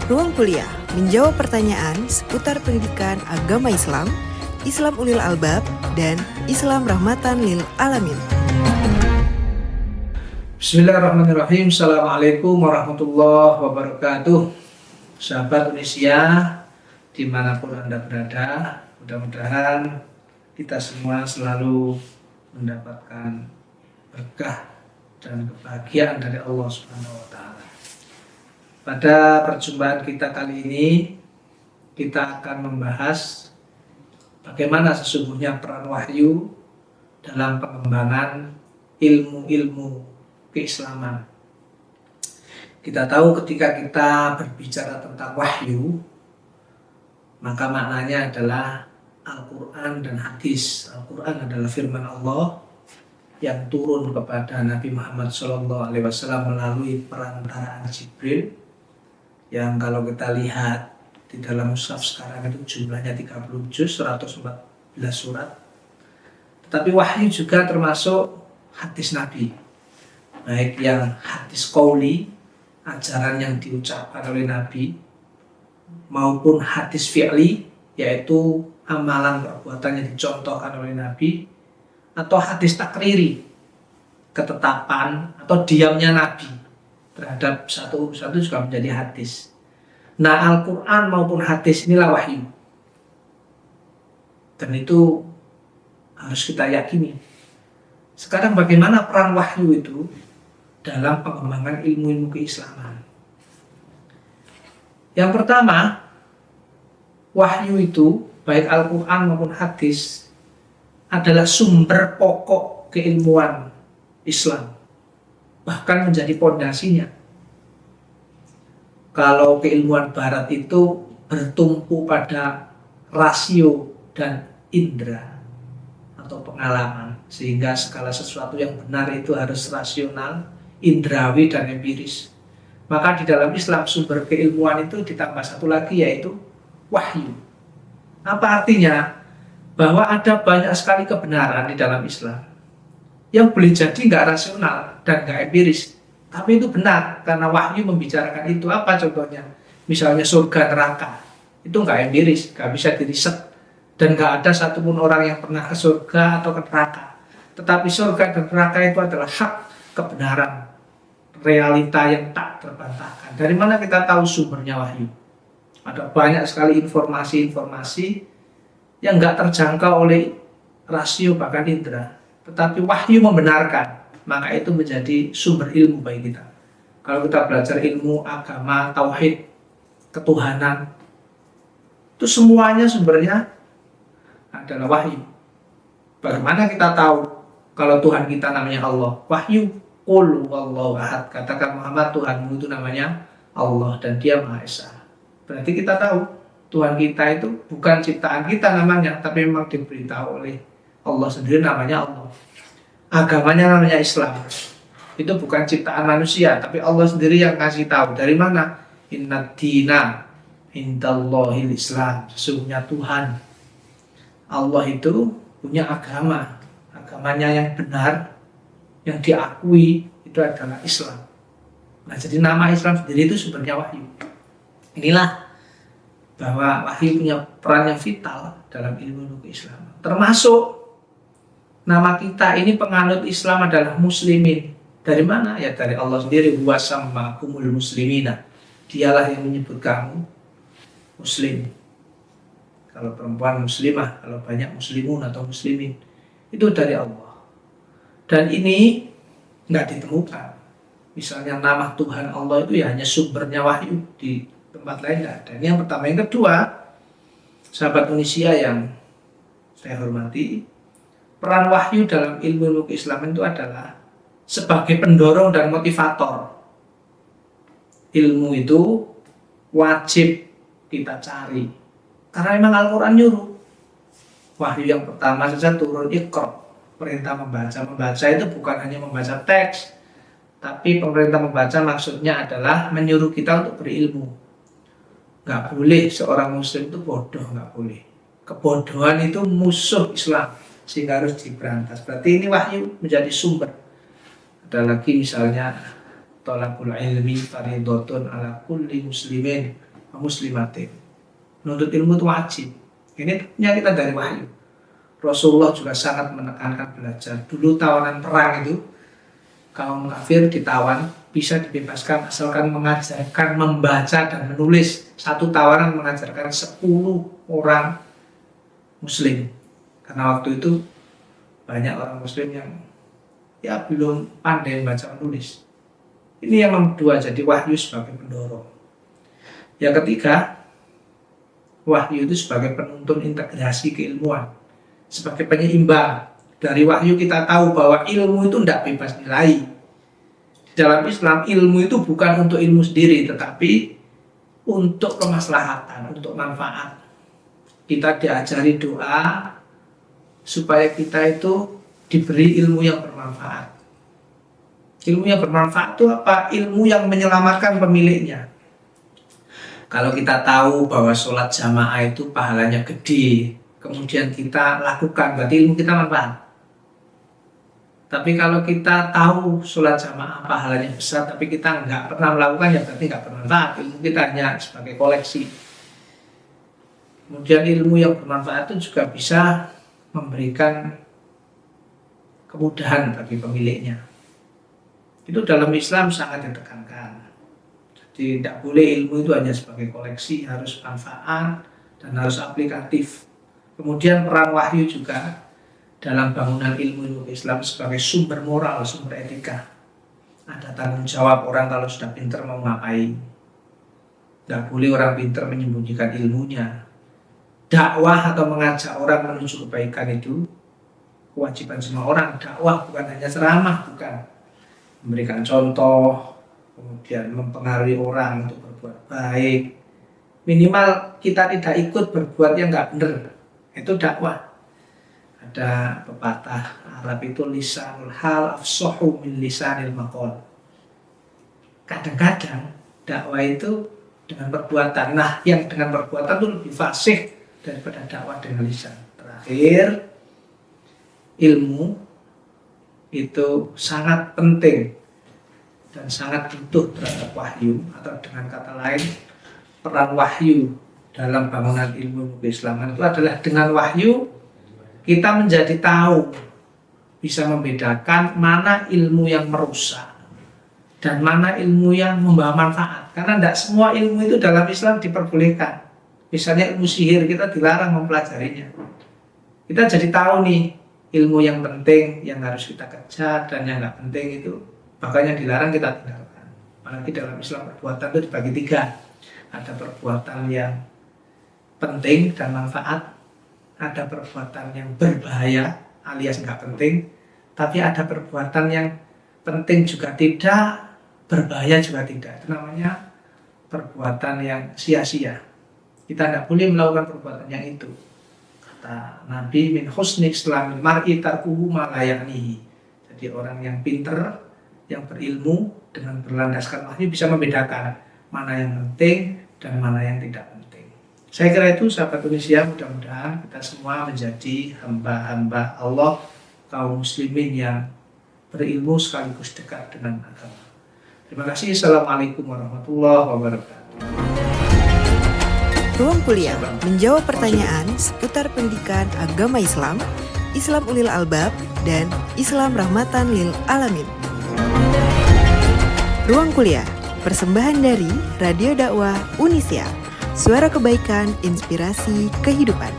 Ruang Kuliah menjawab pertanyaan seputar pendidikan agama Islam, Islam Ulil Albab, dan Islam Rahmatan Lil Alamin. Bismillahirrahmanirrahim. Assalamualaikum warahmatullahi wabarakatuh. Sahabat Indonesia, dimanapun Anda berada, mudah-mudahan kita semua selalu mendapatkan berkah dan kebahagiaan dari Allah Subhanahu wa Ta'ala. Pada perjumpaan kita kali ini, kita akan membahas bagaimana sesungguhnya peran wahyu dalam pengembangan ilmu-ilmu keislaman. Kita tahu ketika kita berbicara tentang wahyu, maka maknanya adalah Al-Quran dan hadis. Al-Quran adalah firman Allah yang turun kepada Nabi Muhammad SAW melalui perantaraan Jibril, yang kalau kita lihat di dalam mushaf sekarang itu jumlahnya 30 juz, 114 surat. Tetapi wahyu juga termasuk hadis Nabi, baik yang hadis qauli, ajaran yang diucapkan oleh Nabi, maupun hadis fi'li, yaitu amalan perbuatan yang dicontohkan oleh Nabi, atau hadis takriri, ketetapan atau diamnya Nabi terhadap satu urusan itu juga menjadi hadis. Nah, Al-Quran maupun hadis inilah wahyu, dan itu harus kita yakini. Sekarang bagaimana peran wahyu itu dalam pengembangan ilmu-ilmu keislaman? Yang pertama, wahyu itu baik Al-Quran maupun hadis adalah sumber pokok keilmuan Islam, bahkan menjadi pondasinya. Kalau keilmuan barat itu bertumpu pada rasio dan indera atau pengalaman, sehingga segala sesuatu yang benar itu harus rasional, indrawi, dan empiris. Maka di dalam Islam sumber keilmuan itu ditambah satu lagi, yaitu wahyu. Apa artinya? Bahwa ada banyak sekali kebenaran di dalam Islam yang boleh jadi nggak rasional dan nggak empiris, tapi itu benar karena wahyu membicarakan itu. Apa contohnya? Misalnya surga neraka, itu nggak empiris, nggak bisa diriset, dan nggak ada satupun orang yang pernah ke surga atau ke neraka. Tetapi surga dan neraka itu adalah hak, kebenaran, realita yang tak terbantahkan. Dari mana kita tahu sumbernya wahyu? Ada banyak sekali informasi-informasi yang nggak terjangkau oleh rasio bahkan indera, tetapi wahyu membenarkan, maka itu menjadi sumber ilmu bagi kita. Kalau kita belajar ilmu agama, tauhid, ketuhanan, itu semuanya sumbernya adalah wahyu. Bagaimana kita tahu kalau Tuhan kita namanya Allah? Wahyu. Qul huwallahu ahad. Katakan Muhammad, Tuhanmu itu namanya Allah dan Dia Maha Esa. Berarti kita tahu Tuhan kita itu bukan ciptaan kita namanya, tapi memang diberitahu oleh Allah sendiri namanya Allah. Agamanya namanya Islam. Itu bukan ciptaan manusia, tapi Allah sendiri yang kasih tahu. Dari mana? Inna dina indallahil Islam. Sesungguhnya Tuhan, Allah itu punya agama. Agamanya yang benar, yang diakui, itu adalah Islam. Nah, jadi nama Islam sendiri itu sumbernya wahyu. Inilah bahwa wahyu punya peran yang vital dalam ilmu keislaman. Termasuk nama kita ini penganut Islam adalah muslimin. Dari mana? Ya dari Allah sendiri. Huwa sammakumul muslimina. Dialah yang menyebut kamu muslim. Kalau perempuan muslimah, kalau banyak muslimun atau muslimin, itu dari Allah. Dan ini nggak ditemukan. Misalnya nama Tuhan Allah itu ya hanya sumbernya wahyu, di tempat lain nggak ada. Ini yang pertama. Yang kedua, sahabat Indonesia yang saya hormati, peran wahyu dalam ilmu keislaman itu adalah sebagai pendorong dan motivator. Ilmu itu wajib kita cari, karena memang Al-Quran nyuruh. Wahyu yang pertama saja turun, Iqra, perintah membaca. Membaca itu bukan hanya membaca teks, tapi pemerintah membaca maksudnya adalah menyuruh kita untuk berilmu. Gak boleh seorang muslim itu bodoh, gak boleh. Kebodohan itu musuh Islam, sehingga harus diberantas. Berarti ini wahyu menjadi sumber. Ada lagi misalnya tolakul ilmi faridotun ala kulli muslimin. wa muslimatin. Menuntut ilmu itu wajib. Ini tentunya kita dari wahyu. Rasulullah juga sangat menekankan belajar. Dulu tawanan perang itu, kaum kafir ditawan, bisa dibebaskan asalkan mengajarkan membaca dan menulis. Satu tawanan mengajarkan 10 orang muslim. Karena waktu itu banyak orang muslim yang belum pandai membaca menulis. Ini yang nomor 2, jadi wahyu sebagai pendorong. Yang ketiga, wahyu itu sebagai penuntun integrasi keilmuan, sebagai penyeimbang. Dari wahyu kita tahu bahwa ilmu itu tidak bebas nilai. Di dalam Islam, ilmu itu bukan untuk ilmu sendiri, tetapi untuk kemaslahatan, untuk manfaat. Kita diajari doa supaya kita itu diberi ilmu yang bermanfaat. Ilmu yang bermanfaat itu apa? Ilmu yang menyelamatkan pemiliknya. Kalau kita tahu bahwa sholat jamaah itu pahalanya gede, kemudian kita lakukan, berarti ilmu kita manfaat. Tapi kalau kita tahu sholat jamaah pahalanya besar, tapi kita nggak pernah melakukan, ya berarti nggak bermanfaat. Ilmu kita hanya sebagai koleksi. Kemudian ilmu yang bermanfaat itu juga bisa memberikan kemudahan bagi pemiliknya. Itu dalam Islam sangat ditekankan. Jadi tidak boleh ilmu itu hanya sebagai koleksi, harus manfaat dan harus aplikatif. Kemudian peran wahyu juga dalam bangunan ilmu Islam sebagai sumber moral, sumber etika. Ada tanggung jawab orang kalau sudah pintar mau ngapain. Tidak boleh orang pintar menyembunyikan ilmunya. Dakwah atau mengajak orang menuju kebaikan itu kewajiban semua orang. Dakwah bukan hanya ceramah, bukan. Memberikan contoh, kemudian mempengaruhi orang untuk berbuat baik. Minimal kita tidak ikut berbuat yang nggak benar. Itu dakwah. Ada pepatah Arab itu lisanul hal afsahu min lisanil maqal. Kadang-kadang dakwah itu dengan perbuatan. Nah, yang dengan perbuatan itu lebih fasih daripada dakwah dengan lisan. Terakhir, ilmu itu sangat penting dan sangat butuh terhadap wahyu, atau dengan kata lain, peran wahyu dalam bangunan ilmu keislaman itu adalah dengan wahyu kita menjadi tahu, bisa membedakan mana ilmu yang merusak dan mana ilmu yang membawa manfaat. Karena tidak semua ilmu itu dalam Islam diperbolehkan. Misalnya ilmu sihir, kita dilarang mempelajarinya. Kita jadi tahu nih, ilmu yang penting yang harus kita kejar dan yang nggak penting itu bahkan yang dilarang kita tinggalkan. Apalagi dalam Islam perbuatan itu dibagi 3. Ada perbuatan yang penting dan manfaat, ada perbuatan yang berbahaya alias nggak penting, tapi ada perbuatan yang penting juga tidak, berbahaya juga tidak. Itu namanya perbuatan yang sia-sia. Kita tidak boleh melakukan perbuatan yang itu. Kata Nabi, min husni islamil mar'i tarkuhu ma la ya'nihi. Jadi orang yang pinter, yang berilmu dengan berlandaskan wahyu bisa membedakan mana yang penting dan mana yang tidak penting. Saya kira itu sahabat Indonesia, mudah-mudahan kita semua menjadi hamba-hamba Allah, kaum muslimin yang berilmu sekaligus dekat dengan agama. Terima kasih. Assalamualaikum warahmatullahi wabarakatuh. Ruang Kuliah menjawab pertanyaan seputar pendidikan agama Islam, Islam Ulil Albab, dan Islam Rahmatan Lil Alamin. Ruang Kuliah, persembahan dari Radio Dakwah Unisia, suara kebaikan, inspirasi kehidupan.